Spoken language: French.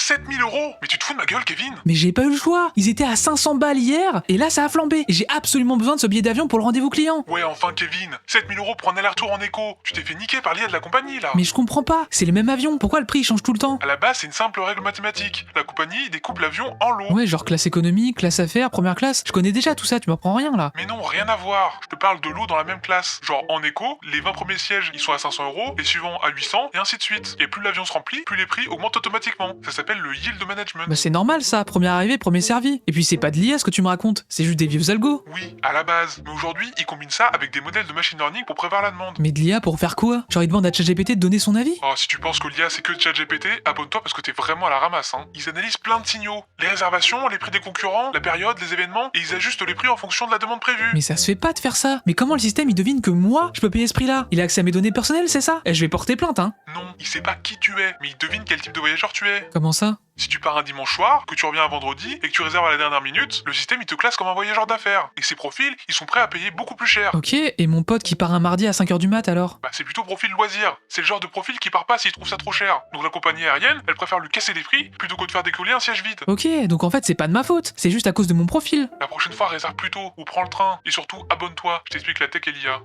7000 €? Mais tu te fous de ma gueule, Kevin? Mais j'ai pas eu le choix. Ils étaient à 500 balles hier, et là ça a flambé. Et j'ai absolument besoin de ce billet d'avion pour le rendez-vous client. Ouais, enfin, Kevin, 7000 € pour un aller-retour en éco. Tu t'es fait niquer par l'IA de la compagnie, là. Mais je comprends pas, c'est le même avion, pourquoi le prix il change tout le temps? À la base, c'est une simple règle mathématique. La compagnie découpe l'avion en lots. Ouais, genre classe économie, classe affaires, première classe. Je connais déjà tout ça, tu m'apprends rien là. Mais non, rien à voir. Je te parle de lots dans la même classe. Genre, en éco, les 20 premiers sièges, ils sont à 500 €, les suivants à 800, et ainsi de suite. Et plus l'avion se remplit, plus les prix augmentent automatiquement. Ça s'appelle le yield management. Bah c'est normal ça, premier arrivé, premier servi. Et puis c'est pas de l'IA ce que tu me racontes, c'est juste des vieux algos. Oui, à la base. Mais aujourd'hui, ils combinent ça avec des modèles de machine learning pour prévoir la demande. Mais de l'IA pour faire quoi? Genre ils demandent à ChatGPT de donner son avis? Oh, si tu penses que l'IA c'est que ChatGPT, abonne-toi parce que t'es vraiment à la ramasse, hein. Ils analysent plein de signaux. Les réservations, les prix des concurrents, la période, les événements, et ils ajustent les prix en fonction de la demande prévue. Mais ça se fait pas de faire ça. Mais comment le système il devine que moi je peux payer ce prix-là? Il a accès à mes données personnelles, c'est ça? Et je vais porter plainte, hein. Non, il sait pas qui tu es, mais il devine quel type de voyageur tu es. Comment ça? Si tu pars un dimanche soir, que tu reviens un vendredi et que tu réserves à la dernière minute, le système il te classe comme un voyageur d'affaires. Et ces profils, ils sont prêts à payer beaucoup plus cher. Ok, et mon pote qui part un mardi à 5h du mat alors? Bah c'est plutôt profil loisir. C'est le genre de profil qui part pas s'il trouve ça trop cher. Donc la compagnie aérienne, elle préfère lui casser les prix plutôt que de faire décoller un siège vide. Ok, donc en fait c'est pas de ma faute, c'est juste à cause de mon profil. La prochaine fois réserve plus tôt ou prends le train. Et surtout abonne-toi, je t'explique la tech et l'IA.